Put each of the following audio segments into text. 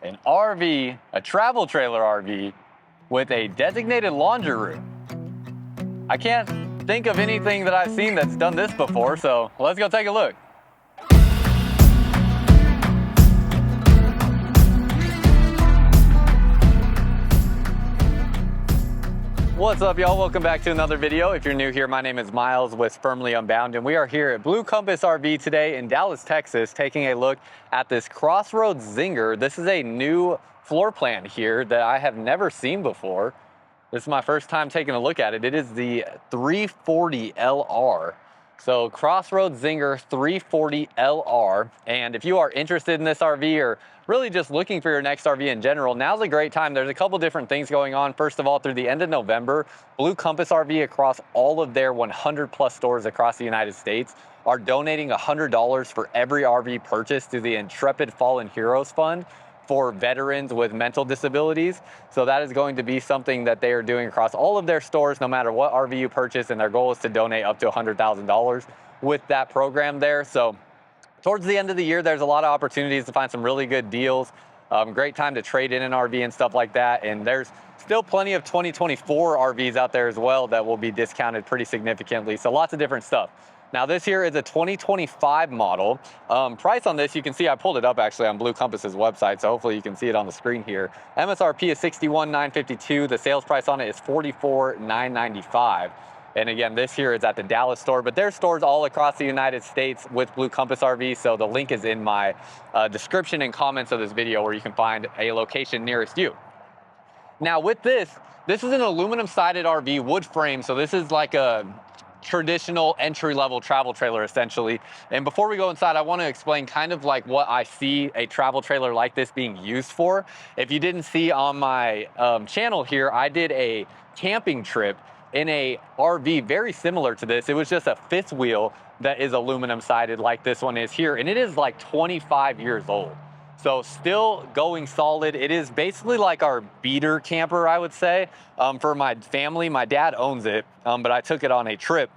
an RV, a travel trailer RV, with a designated laundry room. I can't think of anything that I've seen that's done this before, so let's go take a look. What's up, y'all? Welcome back to another video. If you're new here, my name is Myles with Firmly Unbound, and we are here at Blue Compass RV today in Dallas, Texas, taking a look at this CrossRoads Zinger. This is a new floor plan here that I have never seen before. This is my first time taking a look at it. It is the 340 LR. So CrossRoads Zinger 340 LR. And if you are interested in this RV or really just looking for your next RV in general, now's a great time. There's a couple different things going on. First of all, through the end of November, Blue Compass RV across all of their 100 plus stores across the United States are donating $100 for every RV purchase to the Intrepid Fallen Heroes Fund for veterans with mental disabilities. So that is going to be something that they are doing across all of their stores, no matter what RV you purchase, and their goal is to donate up to $100,000 with that program there. So towards the end of the year, there's a lot of opportunities to find some really good deals. Great time to trade in an RV and stuff like that. And there's still plenty of 2024 RVs out there as well that will be discounted pretty significantly. So lots of different stuff. Now this here is a 2025 model. Price on this, you can see I pulled it up actually on Blue Compass's website, so hopefully you can see it on the screen here. MSRP is $61,952. The sales price on it is $44,995. And again, this here is at the Dallas store, but there's stores all across the United States with Blue Compass RV, so the link is in my description and comments of this video where you can find a location nearest you. Now with this is an aluminum sided RV, wood frame, so this is like a traditional entry-level travel trailer essentially. And before we go inside, I want to explain kind of like what I see a travel trailer like this being used for. If you didn't see on my channel here, I did a camping trip in a RV very similar to this. It was just a fifth wheel that is aluminum sided like this one is here, and it is like 25 years old. So still going solid. It is basically like our beater camper, I would say, for my family. My dad owns it, but I took it on a trip.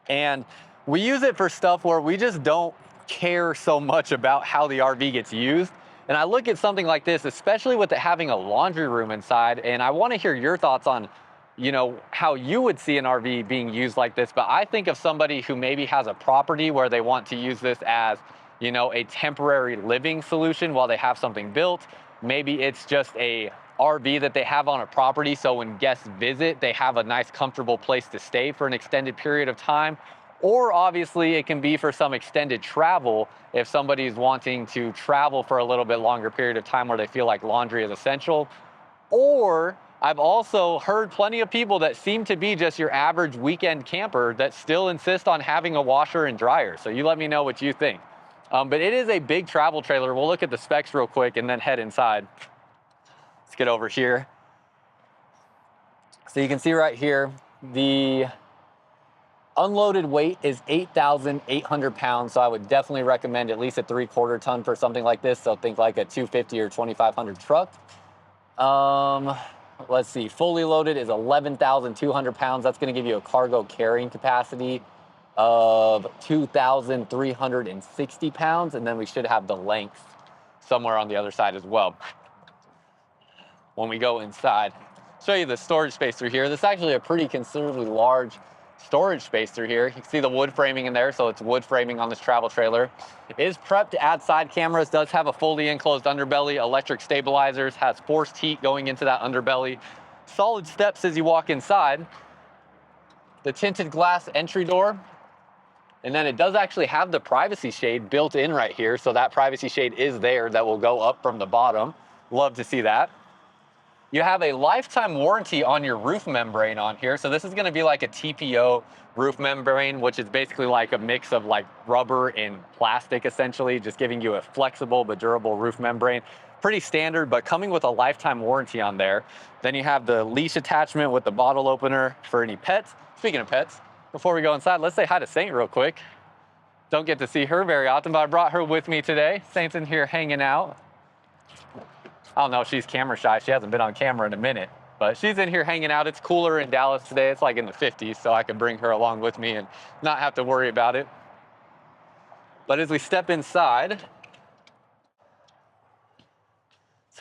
And we use it for stuff where we just don't care so much about how the RV gets used. And I look at something like this, especially with it having a laundry room inside, and I want to hear your thoughts on, you know, how you would see an RV being used like this. But I think of somebody who maybe has a property where they want to use this as, you know, a temporary living solution while they have something built. Maybe it's just a RV that they have on a property, so when guests visit, they have a nice, comfortable place to stay for an extended period of time. Or obviously it can be for some extended travel if somebody's wanting to travel for a little bit longer period of time where they feel like laundry is essential. Or I've also heard plenty of people that seem to be just your average weekend camper that still insist on having a washer and dryer. So you let me know what you think. But it is a big travel trailer. We'll look at the specs real quick and then head inside. Let's get over here. So you can see right here, the unloaded weight is 8,800 pounds. So I would definitely recommend at least a 3/4 ton for something like this. So think like a 250 or 2,500 truck. Let's see, fully loaded is 11,200 pounds. That's going to give you a cargo carrying capacity of 2,360 pounds, and then we should have the length somewhere on the other side as well. When we go inside, show you the storage space through here. This is actually a pretty considerably large storage space through here. You can see the wood framing in there, so it's wood framing on this travel trailer. It is prepped to add side cameras, does have a fully enclosed underbelly, electric stabilizers, has forced heat going into that underbelly. Solid steps as you walk inside. The tinted glass entry door. And then it does actually have the privacy shade built in right here. So that privacy shade is there that will go up from the bottom. Love to see that. You have a lifetime warranty on your roof membrane on here. So this is gonna be like a TPO roof membrane, which is basically like a mix of like rubber and plastic essentially, just giving you a flexible but durable roof membrane. Pretty standard, but coming with a lifetime warranty on there. Then you have the leash attachment with the bottle opener for any pets. Speaking of pets, before we go inside, let's say hi to Saint real quick. Don't get to see her very often, but I brought her with me today. Saint's in here hanging out. I don't know if she's camera shy. She hasn't been on camera in a minute, but she's in here hanging out. It's cooler in Dallas today. It's like in the 50s, so I can bring her along with me and not have to worry about it. But as we step inside,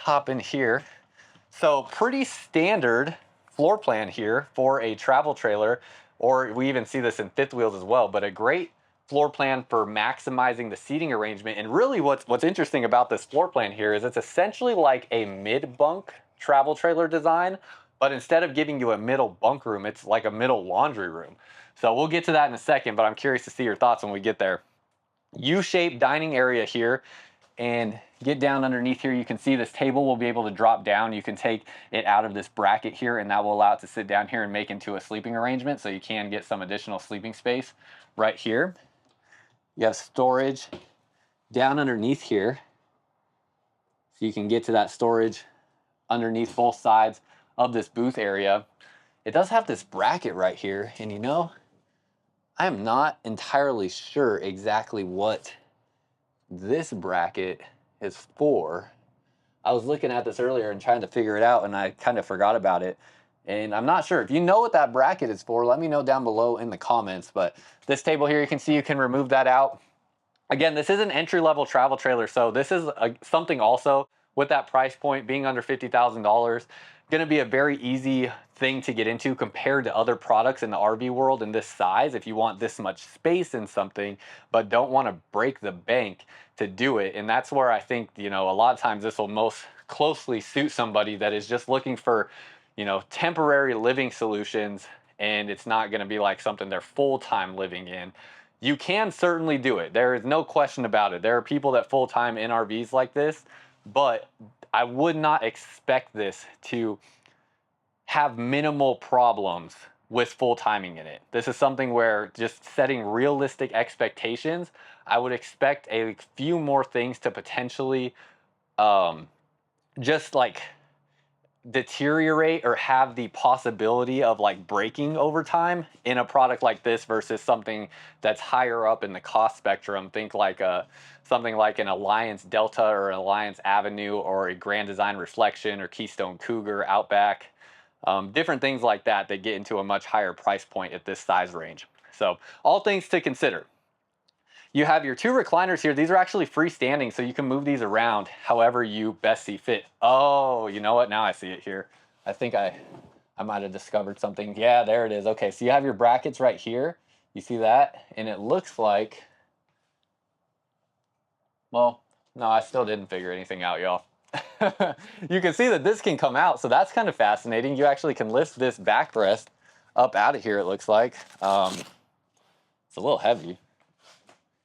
hop in here. So pretty standard floor plan here for a travel trailer, or we even see this in fifth wheels as well, but a great floor plan for maximizing the seating arrangement. And really what's interesting about this floor plan here is it's essentially like a mid-bunk travel trailer design, but instead of giving you a middle bunk room, it's like a middle laundry room. So we'll get to that in a second, but I'm curious to see your thoughts when we get there. U-shaped dining area here, and get down underneath here. You can see this table will be able to drop down. You can take it out of this bracket here, and that will allow it to sit down here and make into a sleeping arrangement, so you can get some additional sleeping space right here. You have storage down underneath here, so you can get to that storage underneath both sides of this booth area. It does have this bracket right here, and you know, I am not entirely sure exactly what this bracket is for. I was looking at this earlier and trying to figure it out, and I kind of forgot about it. And I'm not sure. If you know what that bracket is for, let me know down below in the comments. But this table here, you can see you can remove that out. Again, this is an entry-level travel trailer, so this is something also with that price point being under $50,000, going to be a very easy thing to get into compared to other products in the RV world in this size. If you want this much space in something, but don't want to break the bank to do it. And that's where I think, you know, a lot of times this will most closely suit somebody that is just looking for, you know, temporary living solutions, and it's not going to be like something they're full-time living in. You can certainly do it. There is no question about it. There are people that full-time in RVs like this, but I would not expect this to have minimal problems with full timing in it. This is something where just setting realistic expectations, I would expect a few more things to potentially just like deteriorate or have the possibility of like breaking over time in a product like this versus something that's higher up in the cost spectrum. Think like something like an Alliance Delta or an Alliance Avenue or a Grand Design Reflection or Keystone Cougar, Outback, different things like that that get into a much higher price point at this size range. So all things to consider. You have your two recliners here. These are actually freestanding, so you can move these around however you best see fit. Oh, you know what? Now I see it here. I think I might have discovered something. Yeah, there it is. Okay, so you have your brackets right here. You see that? And it looks like, well, no, I still didn't figure anything out, y'all. You can see that this can come out, so that's kind of fascinating. You actually can lift this backrest up out of here, it looks like. It's a little heavy.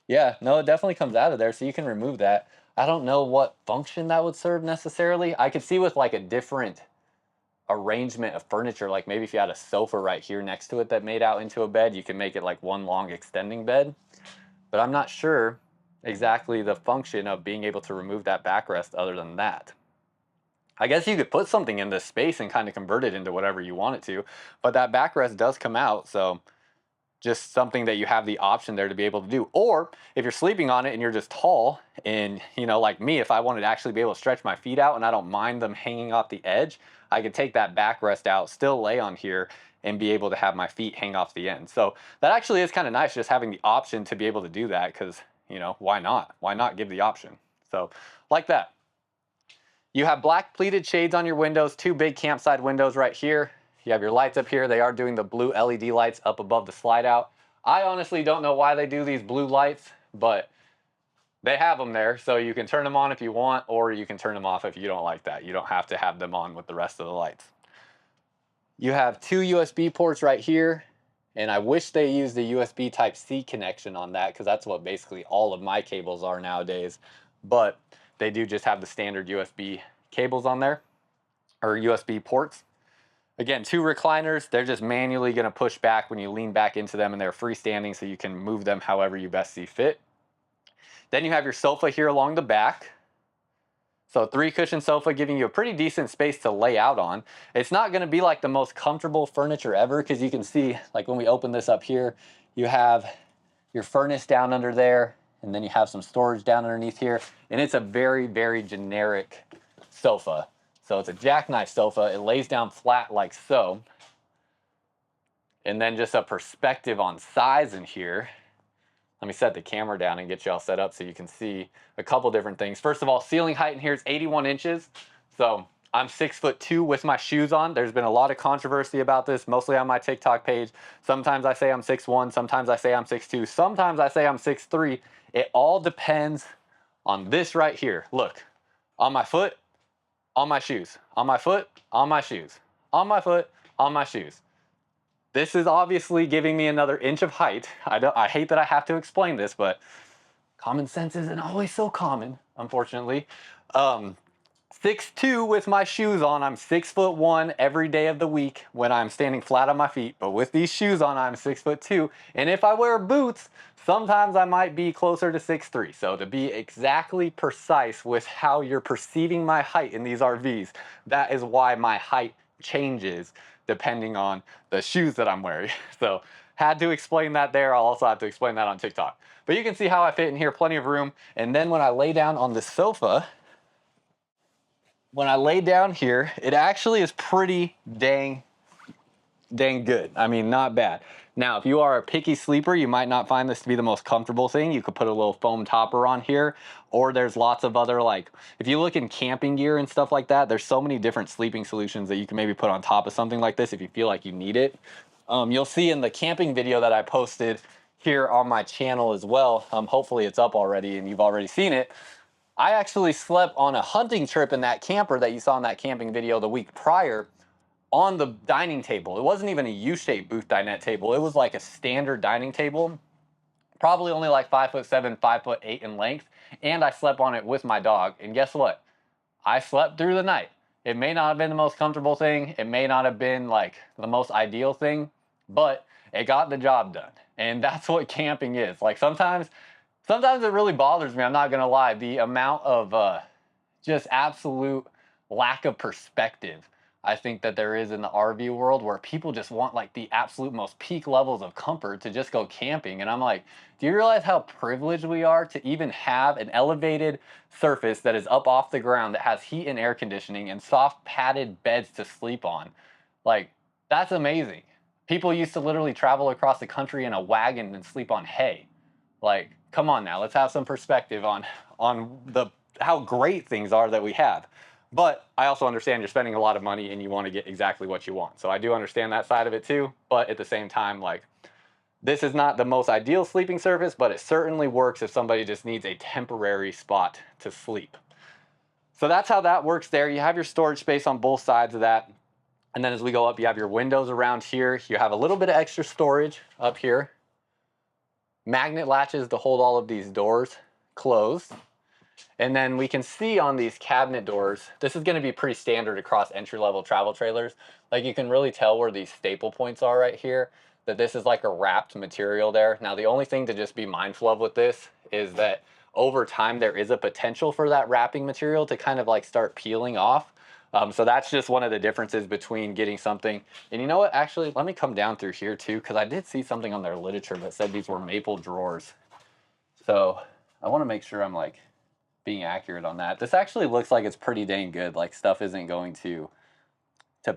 Yeah, no, it definitely comes out of there, so you can remove that. I don't know what function that would serve necessarily. I could see with like a different arrangement of furniture, like maybe if you had a sofa right here next to it that made out into a bed, you can make it like one long extending bed. But I'm not sure exactly the function of being able to remove that backrest other than that. I guess you could put something in this space and kind of convert it into whatever you want it to, but that backrest does come out, so just something that you have the option there to be able to do. Or if you're sleeping on it and you're just tall, and you know, like me, if I wanted to actually be able to stretch my feet out and I don't mind them hanging off the edge, I could take that backrest out, still lay on here, and be able to have my feet hang off the end. So that actually is kind of nice, just having the option to be able to do that, because, you know, why not? Why not give the option? So like that. You have black pleated shades on your windows, two big campside windows right here. You have your lights up here. They are doing the blue LED lights up above the slide out. I honestly don't know why they do these blue lights, but they have them there, so you can turn them on if you want, or you can turn them off if you don't like that. You don't have to have them on with the rest of the lights. You have two USB ports right here, and I wish they used the USB Type-C connection on that, because that's what basically all of my cables are nowadays, but they do just have the standard USB cables on there, or USB ports. Again, two recliners, they're just manually going to push back when you lean back into them, and they're freestanding, so you can move them however you best see fit. Then you have your sofa here along the back. So 3-cushion sofa, giving you a pretty decent space to lay out on. It's not going to be like the most comfortable furniture ever, because you can see, like when we open this up here, you have your furnace down under there, and then you have some storage down underneath here, and it's a very, very generic sofa. So it's a jackknife sofa. It lays down flat like so. And then just a perspective on size in here. Let me set the camera down and get you all set up so you can see a couple different things. First of all, ceiling height in here is 81 inches. So I'm 6'2" with my shoes on. There's been a lot of controversy about this, mostly on my TikTok page. Sometimes I say I'm 6'1", sometimes I say I'm 6'2", sometimes I say I'm 6'3". It all depends on this right here. Look, on my foot, on my shoes, on my foot, on my shoes, on my foot, on my shoes. This is obviously giving me another inch of height. I hate that I have to explain this, but common sense isn't always so common, unfortunately. 6'2" with my shoes on. I'm 6'1" every day of the week when I'm standing flat on my feet. But with these shoes on, I'm 6'2". And if I wear boots, sometimes I might be closer to 6'3". So to be exactly precise with how you're perceiving my height in these RVs, that is why my height changes depending on the shoes that I'm wearing. So had to explain that there. I'll also have to explain that on TikTok. But you can see how I fit in here, plenty of room. And then when I lay down on the sofa, when I lay down here, it actually is pretty dang good. I mean, not bad. Now, if you are a picky sleeper, you might not find this to be the most comfortable thing. You could put a little foam topper on here, or there's lots of other, like, if you look in camping gear and stuff like that, there's so many different sleeping solutions that you can maybe put on top of something like this if you feel like you need it. You'll see in the camping video that I posted here on my channel as well. Hopefully it's up already and you've already seen it. I actually slept on a hunting trip in that camper that you saw in that camping video the week prior on the dining table. It wasn't even a U-shaped booth dinette table. It was like a standard dining table, probably only like 5'7", 5'8" in length. And I slept on it with my dog. And guess what? I slept through the night. It may not have been the most comfortable thing. It may not have been like the most ideal thing, but it got the job done. And that's what camping is. Like sometimes it really bothers me, I'm not gonna lie, the amount of just absolute lack of perspective I think that there is in the RV world, where people just want like the absolute most peak levels of comfort to just go camping. And I'm like, do you realize how privileged we are to even have an elevated surface that is up off the ground, that has heat and air conditioning and soft padded beds to sleep on? Like, that's amazing. People used to literally travel across the country in a wagon and sleep on hay. Like, come on now, let's have some perspective on how great things are that we have. But I also understand you're spending a lot of money and you want to get exactly what you want. So I do understand that side of it too. But at the same time, like, this is not the most ideal sleeping surface, but it certainly works if somebody just needs a temporary spot to sleep. So that's how that works there. You have your storage space on both sides of that. And then as we go up, you have your windows around here. You have a little bit of extra storage up here. Magnet latches to hold all of these doors closed. And then we can see on these cabinet doors, this is going to be pretty standard across entry-level travel trailers. Like, you can really tell where these staple points are right here, that this is like a wrapped material there. Now, the only thing to just be mindful of with this is that over time there is a potential for that wrapping material to kind of like start peeling off. So that's just one of the differences between getting something. And you know what, actually, let me come down through here too, because I did see something on their literature that said these were maple drawers. So I want to make sure I'm like being accurate on that. This actually looks like it's pretty dang good. Like, stuff isn't going to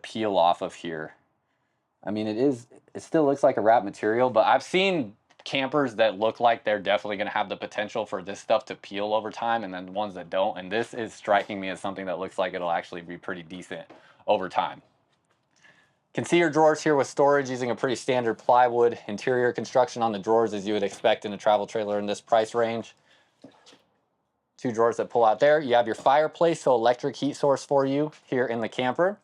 peel off of here. I mean, it still looks like a wrap material, but I've seen campers that look like they're definitely going to have the potential for this stuff to peel over time, and then ones that don't. And this is striking me as something that looks like it'll actually be pretty decent over time. Can see your drawers here with storage using a pretty standard plywood interior construction on the drawers, as you would expect in a travel trailer in this price range. Two drawers that pull out there. You have your fireplace, so electric heat source for you here in the camper.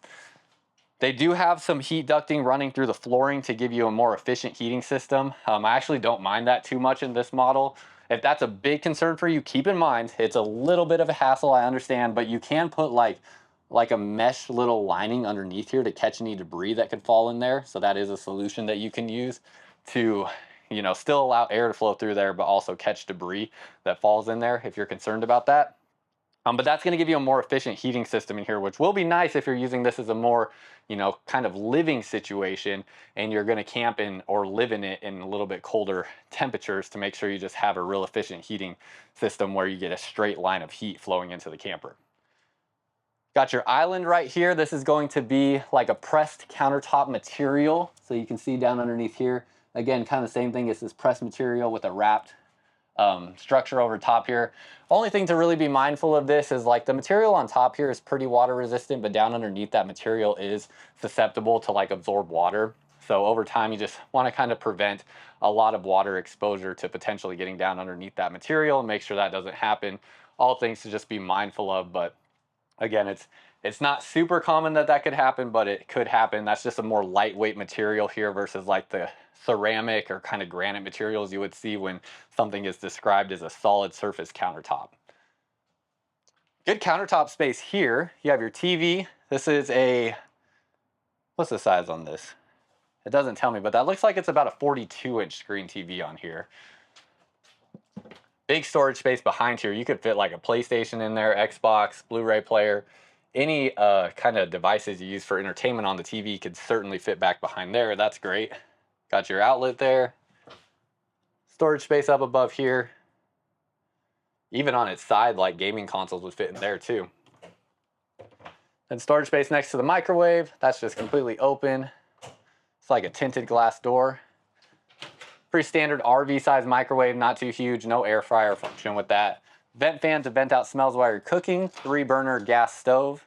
They do have some heat ducting running through the flooring to give you a more efficient heating system. I actually don't mind that too much in this model. If that's a big concern for you, keep in mind, it's a little bit of a hassle, I understand, but you can put like a mesh little lining underneath here to catch any debris that could fall in there. So that is a solution that you can use to, you know, still allow air to flow through there, but also catch debris that falls in there if you're concerned about that. But that's going to give you a more efficient heating system in here, which will be nice if you're using this as a more, you know, kind of living situation and you're going to camp in or live in it in a little bit colder temperatures, to make sure you just have a real efficient heating system where you get a straight line of heat flowing into the camper. Got your island right here. This is going to be like a pressed countertop material. So you can see down underneath here, again, kind of the same thing as this pressed material with a wrapped structure over top here. Only thing to really be mindful of this is like the material on top here is pretty water resistant, but down underneath that material is susceptible to like absorb water. So over time, you just want to kind of prevent a lot of water exposure to potentially getting down underneath that material and make sure that doesn't happen. All things to just be mindful of, but again, it's not super common that that could happen, but it could happen. That's just a more lightweight material here versus like the ceramic or kind of granite materials you would see when something is described as a solid surface countertop. Good countertop space here. You have your TV. This is a, what's the size on this? It doesn't tell me, but that looks like it's about a 42-inch screen TV on here. Big storage space behind here. You could fit like a PlayStation in there, Xbox, Blu-ray player. Any kind of devices you use for entertainment on the TV could certainly fit back behind there. That's great. Got your outlet there. Storage space up above here. Even on its side, like gaming consoles would fit in there too. And storage space next to the microwave. That's just completely open. It's like a tinted glass door. Pretty standard RV size microwave, not too huge, no air fryer function with that. Vent fan to vent out smells while you're cooking. 3-burner gas stove.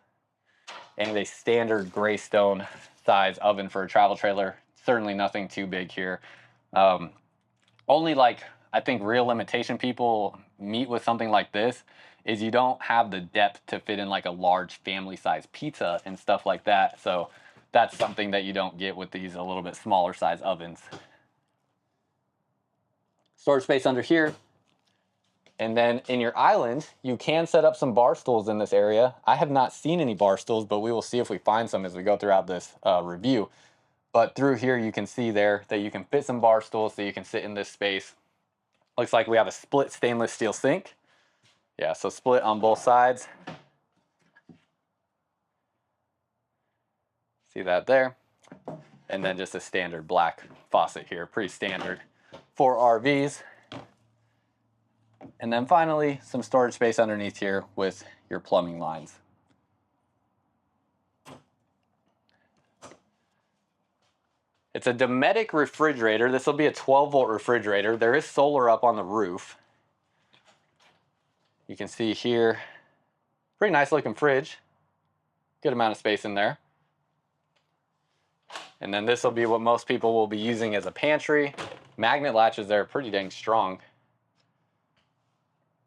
And a standard gray stone size oven for a travel trailer. Certainly nothing too big here. Only like, I think real limitation people meet with something like this is you don't have the depth to fit in like a large family size pizza and stuff like that. So that's something that you don't get with these a little bit smaller size ovens. Storage space under here. And then in your island, you can set up some bar stools in this area. I have not seen any bar stools, but we will see if we find some as we go throughout this review. But through here, you can see there that you can fit some bar stools so you can sit in this space. Looks like we have a split stainless steel sink. Yeah, so split on both sides. See that there? And then just a standard black faucet here, pretty standard for RVs. And then finally, some storage space underneath here with your plumbing lines. It's a Dometic refrigerator. This will be a 12-volt refrigerator. There is solar up on the roof. You can see here, pretty nice looking fridge. Good amount of space in there. And then this will be what most people will be using as a pantry. Magnet latches there are pretty dang strong.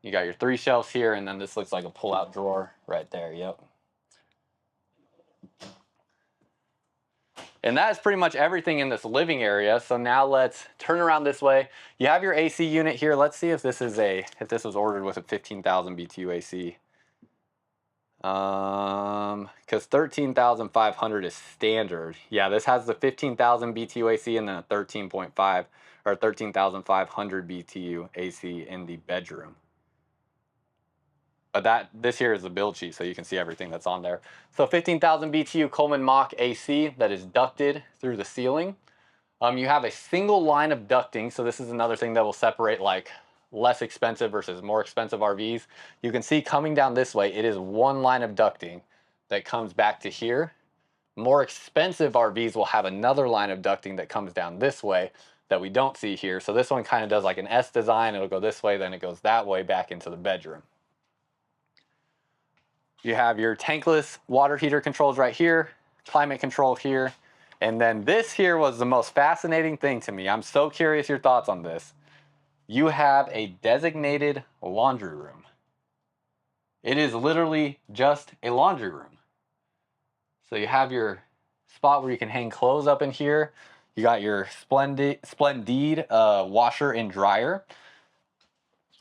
You got your 3 shelves here, and then this looks like a pull-out drawer right there, yep. And that is pretty much everything in this living area. So now let's turn around this way. You have your AC unit here. Let's see if this is if this was ordered with a 15,000 BTU AC. Because 13,500 is standard. Yeah, this has the 15,000 BTU AC and then a 13.5 or 13,500 BTU AC in the bedroom. But this here is the build sheet, so you can see everything that's on there. So 15,000 BTU Coleman Mach AC that is ducted through the ceiling. You have a single line of ducting, so this is another thing that will separate like less expensive versus more expensive RVs. You can see coming down this way, it is one line of ducting that comes back to here. More expensive RVs will have another line of ducting that comes down this way that we don't see here. So this one kind of does like an S design. It'll go this way, then it goes that way back into the bedroom. You have your tankless water heater controls right here, climate control here, and then this here was the most fascinating thing to me. I'm so curious your thoughts on this. You have a designated laundry room. It is literally just a laundry room. So you have your spot where you can hang clothes up in here. You got your Splendid washer and dryer.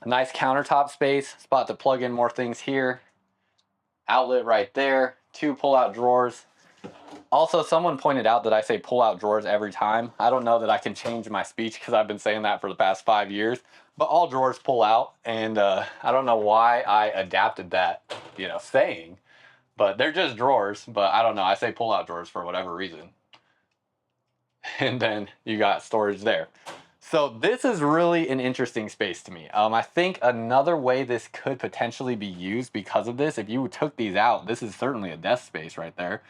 A nice countertop space, spot to plug in more things here. Outlet right there, 2 pull-out drawers. Also, someone pointed out that I say pull-out drawers every time. I don't know that I can change my speech because I've been saying that for the past 5 years, but all drawers pull out, and I don't know why I adapted that, saying, but they're just drawers, but I don't know. I say pull-out drawers for whatever reason. And then you got storage there. So this is really an interesting space to me. I think another way this could potentially be used because of this, if you took these out, this is certainly a desk space right there.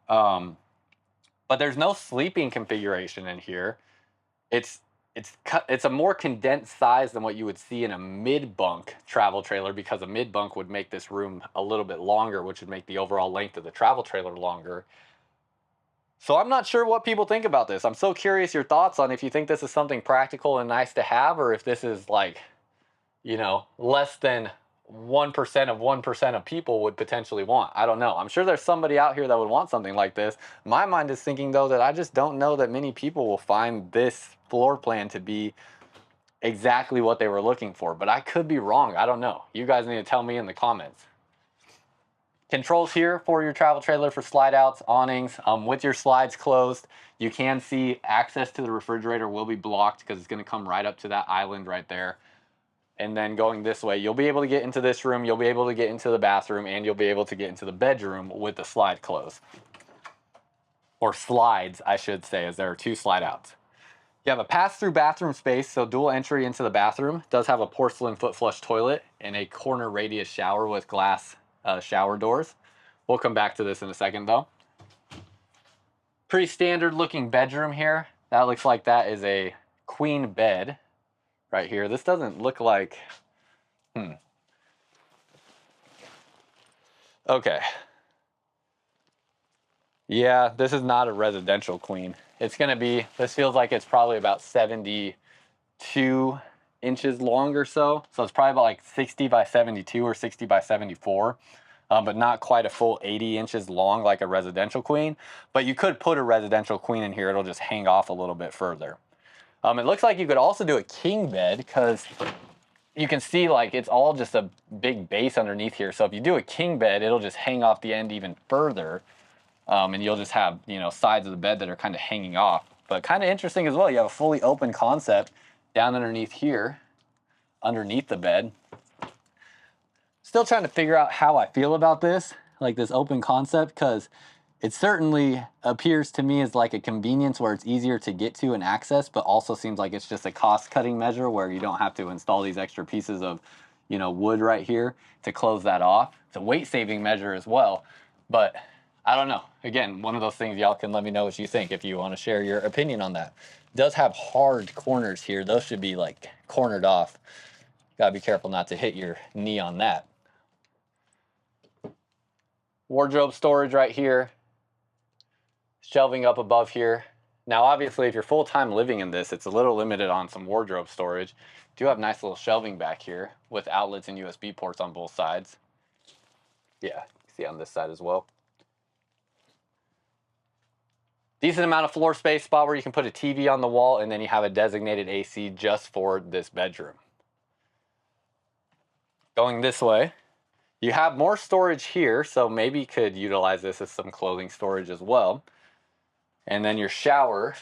But there's no sleeping configuration in here. It's it's a more condensed size than what you would see in a mid-bunk travel trailer, because a mid-bunk would make this room a little bit longer, which would make the overall length of the travel trailer longer. So I'm not sure what people think about this. I'm so curious your thoughts on if you think this is something practical and nice to have, or if this is like, you know, less than 1% of 1% of people would potentially want. I don't know. I'm sure there's somebody out here that would want something like this. My mind is thinking though that I just don't know that many people will find this floor plan to be exactly what they were looking for, but I could be wrong. I don't know. You guys need to tell me in the comments. Controls here for your travel trailer for slide outs, awnings. With your slides closed, you can see access to the refrigerator will be blocked because it's going to come right up to that island right there. And then going this way, you'll be able to get into this room, you'll be able to get into the bathroom, and you'll be able to get into the bedroom with the slide closed. Or slides, I should say, as there are 2 slide outs. You have a pass-through bathroom space, so dual entry into the bathroom. It does have a porcelain foot flush toilet and a corner radius shower with glass shower doors. We'll come back to this in a second though. Pretty standard looking bedroom here. That looks like that is a queen bed right here. This doesn't look like, okay. Yeah, this is not a residential queen. It's gonna be, this feels like it's probably about 72 inches long or so. So it's probably about like 60 by 72 or 60 by 74. But not quite a full 80 inches long like a residential queen. But you could put a residential queen in here. It'll just hang off a little bit further. It looks like you could also do a king bed, because you can see like it's all just a big base underneath here. So if you do a king bed, it'll just hang off the end even further. And you'll just have, you know, sides of the bed that are kind of hanging off. But kind of interesting as well. You have a fully open concept down underneath here, underneath the bed. Still trying to figure out how I feel about this, like this open concept, because it certainly appears to me as like a convenience where it's easier to get to and access, but also seems like it's just a cost-cutting measure where you don't have to install these extra pieces of, you know, wood right here to close that off. It's a weight-saving measure as well, but I don't know. Again, one of those things, y'all can let me know what you think if you want to share your opinion on that. It does have hard corners here. Those should be like cornered off. Gotta be careful not to hit your knee on that. Wardrobe storage right here. Shelving up above here. Now, obviously, if you're full-time living in this, it's a little limited on some wardrobe storage. Do have nice little shelving back here with outlets and USB ports on both sides. Yeah, see on this side as well. Decent amount of floor space, spot where you can put a TV on the wall, and then you have a designated AC just for this bedroom. Going this way, you have more storage here, so maybe you could utilize this as some clothing storage as well. And then your shower,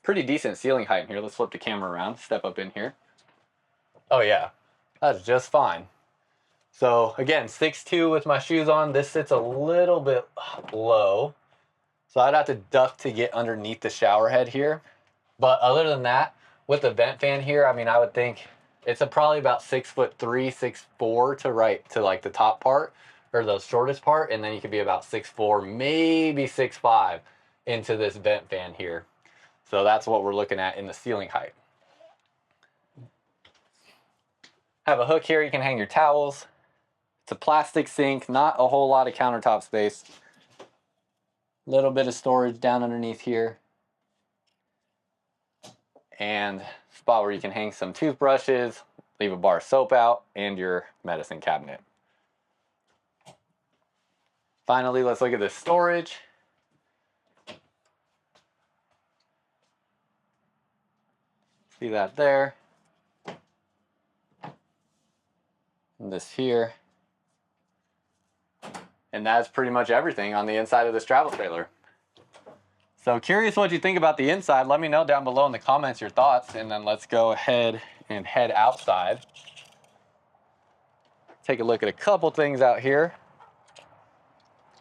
pretty decent ceiling height in here. Let's flip the camera around, step up in here. Oh yeah, that's just fine. So again, 6'2" with my shoes on. This sits a little bit low, so I'd have to duck to get underneath the shower head here. But other than that, with the vent fan here, I mean, I would think it's probably about 6'3", 6'4" to like the top part, or the shortest part, and then you could be about 6'4", maybe 6'5" into this vent fan here. So that's what we're looking at in the ceiling height. Have a hook here, you can hang your towels. It's a plastic sink, not a whole lot of countertop space. Little bit of storage down underneath here. And spot where you can hang some toothbrushes, leave a bar of soap out, and your medicine cabinet. Finally, let's look at the storage. See that there. And this here. And that's pretty much everything on the inside of this travel trailer. So curious what you think about the inside. Let me know down below in the comments your thoughts, and then let's go ahead and head outside. Take a look at a couple things out here.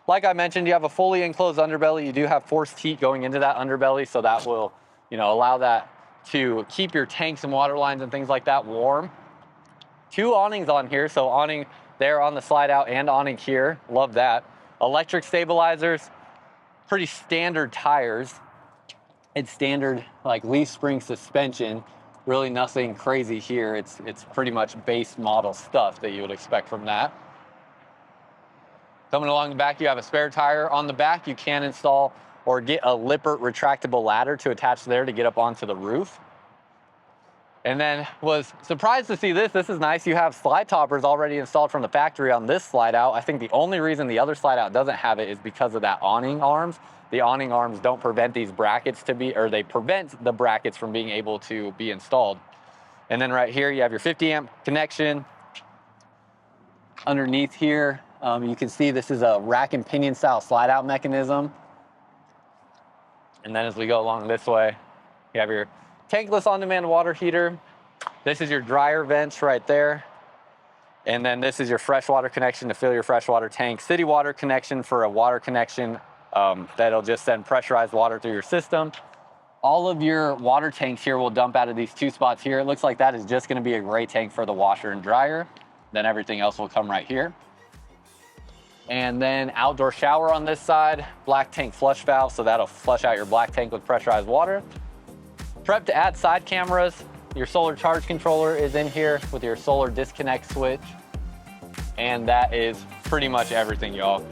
Like I mentioned, you have a fully enclosed underbelly. You do have forced heat going into that underbelly, so that will, you know, allow that to keep your tanks and water lines and things like that warm. 2 awnings on here, so awning there on the slide out and awning here. Love that. Electric stabilizers, pretty standard tires. It's standard like leaf spring suspension. Really nothing crazy here. It's pretty much base model stuff that you would expect from that. Coming along the back, you have a spare tire. On the back, you can install or get a Lippert retractable ladder to attach there to get up onto the roof. And then was surprised to see this. This is nice. You have slide toppers already installed from the factory on this slide out. I think the only reason the other slide out doesn't have it is because of that awning arms. The awning arms don't prevent these brackets to be, or they prevent the brackets from being able to be installed. And then right here, you have your 50 amp connection. Underneath here, you can see this is a rack and pinion style slide out mechanism. And then as we go along this way, you have your tankless on-demand water heater. This is your dryer vents right there. And then this is your freshwater connection to fill your freshwater tank. City water connection for a water connection that'll just send pressurized water through your system. All of your water tanks here will dump out of these two spots here. It looks like that is just gonna be a gray tank for the washer and dryer. Then everything else will come right here. And then outdoor shower on this side, black tank flush valve, so that'll flush out your black tank with pressurized water. Prep to add side cameras. Your solar charge controller is in here with your solar disconnect switch. And that is pretty much everything, y'all.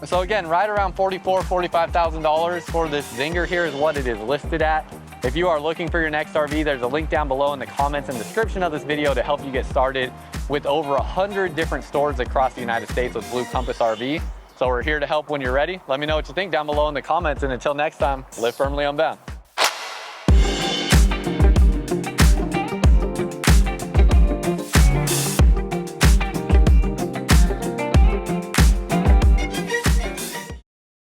So again, right around $44,000, $45,000 for this Zinger here is what it is listed at. If you are looking for your next RV, there's a link down below in the comments and description of this video to help you get started with over 100 different stores across the United States with Blue Compass RV. So we're here to help when you're ready. Let me know what you think down below in the comments, and until next time, live firmly unbound.